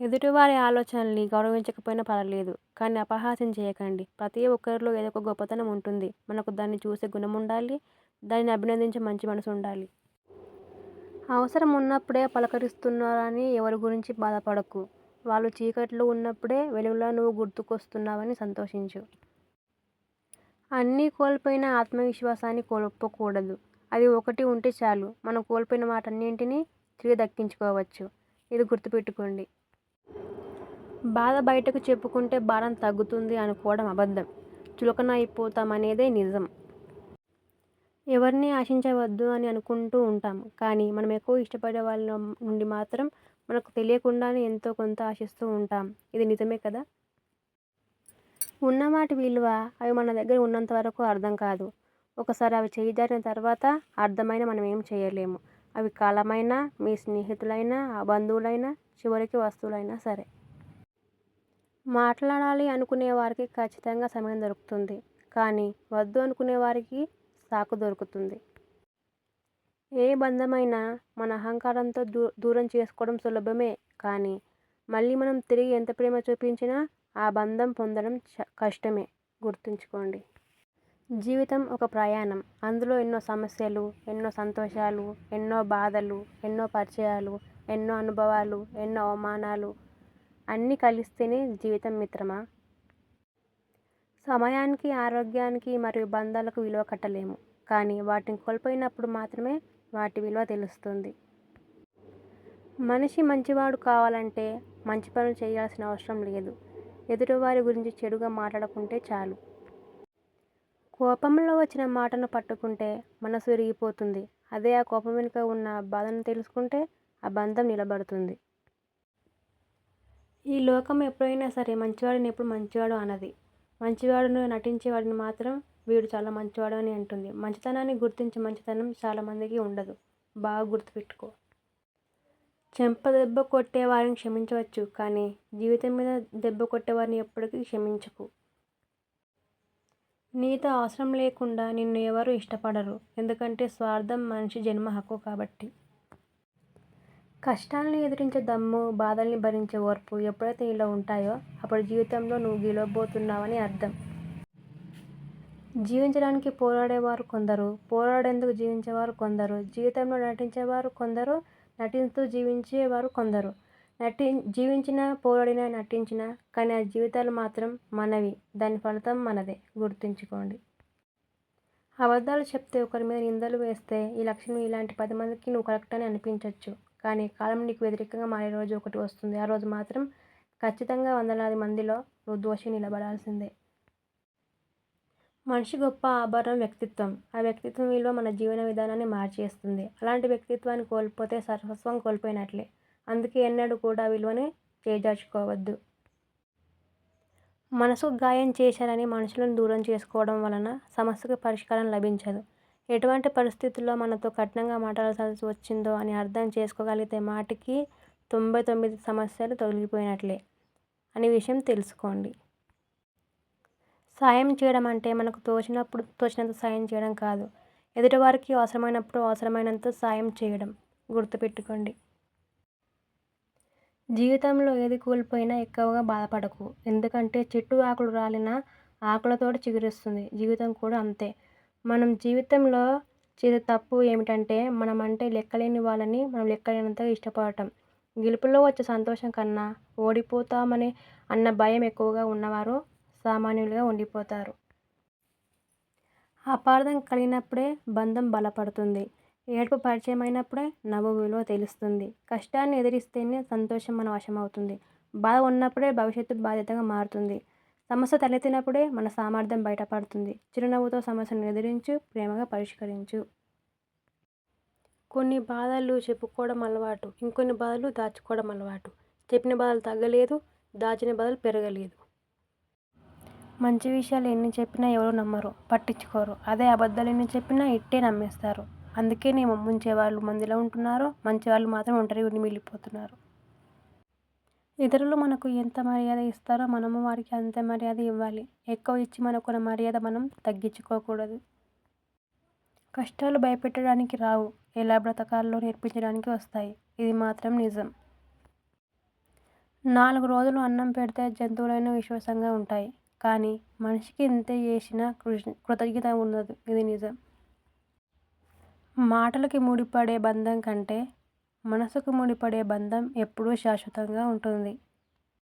ఎదుటివారి ఆలోచనల్ని గౌరవించకపోయినా పర్వాలేదు. కానీ అపహాస్యం చేయకండి. ప్రతి ఒక్కరిలో ఏదో ఒక గొప్పతనం ఉంటుంది. మనకు దాన్ని చూసే గుణముండాలి. దానిని అభినందించే మంచి మనసుండాలి. అవసరం ఉన్నప్పుడే పలకరిస్తున్నారని ఎవరి గురించి బాధపడకు. వాళ్ళు చీకట్లో ఉన్నప్పుడే వెలుగులా నువ్వు గుర్తుకొస్తున్నావని సంతోషించు. అన్నీ కోల్పోయిన ఆత్మవిశ్వాసాన్ని కోల్పోకూడదు. అది ఒకటి ఉంటే చాలు. మనం కోల్పోయిన వాటన్నింటినీ తిరిగి దక్కించుకోవచ్చు. ఇది గుర్తుపెట్టుకోండి. బాధ బయటకు చెప్పుకుంటే భారం తగ్గుతుంది అనుకోవడం అబద్ధం. చులకన అయిపోతామనేదే నిజం. ఎవరిని ఆశించవద్దు అని అనుకుంటూ ఉంటాం. కానీ మనం ఎక్కువ ఇష్టపడే వాళ్ళ నుండి మాత్రం మనకు తెలియకుండానే ఎంతో కొంత ఆశిస్తూ ఉంటాం. ఇది నిజమే కదా? ఉన్నవాటి విలువ అవి మన దగ్గర ఉన్నంత వరకు అర్థం కాదు. ఒకసారి అవి చేయి జారిన తర్వాత అర్థమైన మనం ఏం చేయలేము. అవి కాలమైనా, మీ స్నేహితులైనా, బంధువులైనా, చివరికి వస్తువులైనా సరే. మాట్లాడాలి అనుకునే వారికి ఖచ్చితంగా సమయం దొరుకుతుంది. కానీ వద్దు అనుకునే వారికి సాకు దొరుకుతుంది. ఏ బంధమైనా మన అహంకారంతో దూరం చేసుకోవడం సులభమే. కానీ మళ్ళీ మనం తిరిగి ఎంత ప్రేమ చూపించినా ఆ బంధం పొందడం కష్టమే. గుర్తుంచుకోండి. జీవితం ఒక ప్రయాణం. అందులో ఎన్నో సమస్యలు, ఎన్నో సంతోషాలు, ఎన్నో బాధలు, ఎన్నో పరిచయాలు, ఎన్నో అనుభవాలు, ఎన్నో అవమానాలు అన్నీ కలిస్తేనే జీవితం మిత్రమా. సమయానికి, ఆరోగ్యానికి మరియు బంధాలకు విలువ కట్టలేము. కానీ వాటిని కోల్పోయినప్పుడు మాత్రమే వాటి విలువ తెలుస్తుంది. మనిషి మంచివాడు కావాలంటే మంచి పనులు చేయాల్సిన అవసరం లేదు. ఎదుటివారి గురించి చెడుగా మాట్లాడకుంటే చాలు. కోపంలో వచ్చిన మాటను పట్టుకుంటే మనసు విరిగిపోతుంది. అదే ఆ కోపం వెనుక ఉన్న బాధను తెలుసుకుంటే ఆ బంధం నిలబడుతుంది. ఈ లోకం ఎప్పుడైనా సరే మంచివాడిని ఎప్పుడు మంచివాడు అనది. మంచివాడును నటించేవాడిని మాత్రం వీడు చాలా మంచివాడు అని అంటుంది. మంచితనాన్ని గుర్తించే మంచితనం చాలామందికి ఉండదు. బాగా గుర్తుపెట్టుకో. చెంప దెబ్బ కొట్టే వారిని క్షమించవచ్చు. కానీ జీవితం మీద దెబ్బ కొట్టేవారిని ఎప్పటికీ క్షమించకు. నీతో అవసరం లేకుండా నిన్ను ఎవరు ఇష్టపడరు. ఎందుకంటే స్వార్థం మనిషి జన్మ హక్కు కాబట్టి. కష్టాలను ఎదిరించే దమ్ము, బాధల్ని భరించే ఓర్పు ఎప్పుడైతే నీలో ఉంటాయో అప్పుడు జీవితంలో నువ్వు గెలవబోతున్నావని అర్థం. జీవించడానికి పోరాడేవారు కొందరు, పోరాడేందుకు జీవించేవారు కొందరు, జీవితంలో నటించేవారు కొందరు, నటిస్తూ జీవించేవారు కొందరు. జీవించినా, పోరాడినా, నటించినా కానీ ఆ జీవితాలు మాత్రం మనవి. దాని ఫలితం మనదే. గుర్తుంచుకోండి. అబద్ధాలు చెప్తే, ఒకరి మీద నిందలు వేస్తే ఈ లక్షణం ఇలాంటి 10 మందికి నువ్వు కరెక్ట్ అని అనిపించవచ్చు. కానీ కాలం నీకు వ్యతిరేకంగా మారే రోజు ఒకటి వస్తుంది. ఆ రోజు మాత్రం ఖచ్చితంగా వందలాది మందిలో నువ్వు దోషి నిలబడాల్సిందే. మనిషి గొప్ప ఆభరణం వ్యక్తిత్వం. ఆ వ్యక్తిత్వం విలువ మన జీవన విధానాన్ని మార్చేస్తుంది. అలాంటి వ్యక్తిత్వాన్ని కోల్పోతే సర్వస్వం కోల్పోయినట్లే. అందుకే ఎన్నడూ కూడా విలువని చేజార్చుకోవద్దు. మనసుకు గాయం చేశారని మనుషులను దూరం చేసుకోవడం వలన సమస్యకు పరిష్కారం లభించదు. ఎటువంటి పరిస్థితుల్లో మనతో కఠినంగా మాట్లాడాల్సి వచ్చిందో అని అర్థం చేసుకోగలిగితే మాటికి 99 సమస్యలు తొలగిపోయినట్లే అనే విషయం తెలుసుకోండి. సాయం చేయడం అంటే మనకు తోచినంత సాయం చేయడం కాదు. ఎదుటివారికి అవసరమైనప్పుడు అవసరమైనంత సాయం చేయడం. గుర్తుపెట్టుకోండి. జీవితంలో ఏది కోల్పోయినా ఎక్కువగా బాధపడకు. ఎందుకంటే చెట్టు ఆకులు రాలినా ఆకులతోటి చిగురిస్తుంది. జీవితం కూడా అంతే. మనం జీవితంలో చేసే తప్పు ఏమిటంటే మనమంటే లెక్కలేని వాళ్ళని మనం లెక్కలేనంతగా ఇష్టపడటం. గెలుపులో వచ్చే సంతోషం కన్నా ఓడిపోతామనే అన్న భయం ఎక్కువగా ఉన్నవారు సామాన్యులుగా ఉండిపోతారు. అపార్థం కలిగినప్పుడే బంధం బలపడుతుంది. ఏడుపు పరిచయమైనప్పుడే నవ్వు విలువ తెలుస్తుంది. కష్టాన్ని ఎదిరిస్తేనే సంతోషం మన వశమవుతుంది. బాధ ఉన్నప్పుడే భవిష్యత్తు బాధ్యతగా మారుతుంది. సమస్య తలెత్తినప్పుడే మన సామర్థ్యం బయటపడుతుంది. చిరునవ్వుతో సమస్యను ఎదిరించు, ప్రేమగా పరిష్కరించు. కొన్ని బాధలు చెప్పుకోవడం అలవాటు, ఇంకొన్ని బాధలు దాచుకోవడం అలవాటు. చెప్పిన బాధలు తగ్గలేదు, దాచిన బాధలు పెరగలేదు. మంచి విషయాలు ఎన్ని చెప్పినా ఎవరు నమ్మరు, పట్టించుకోరు. అదే అబద్ధాలు ఎన్ని చెప్పినా ఇట్టే నమ్మేస్తారు. అందుకే ముంచేవాళ్ళు మందిలో ఉంటున్నారు, మంచివాళ్ళు మాత్రం ఒంటరిగా మిగిలిపోతున్నారు. ఇతరులు మనకు ఎంత మర్యాద ఇస్తారో మనము వారికి అంతే మర్యాద ఇవ్వాలి. ఎక్కువ ఇచ్చి మనకున్న మర్యాద మనం తగ్గించుకోకూడదు. కష్టాలు భయపెట్టడానికి రావు, ఎలా బ్రతకాలో నేర్పించడానికి వస్తాయి. ఇది మాత్రం నిజం. 4 రోజులు అన్నం పెడితే జంతువులైనా విశ్వాసంగా ఉంటాయి. కానీ మనిషికి ఇంత చేసినా కృతజ్ఞత ఉండదు. ఇది నిజం. మాటలకి ముడిపడే బంధం కంటే మనసుకు ముడిపడే బంధం ఎప్పుడూ శాశ్వతంగా ఉంటుంది.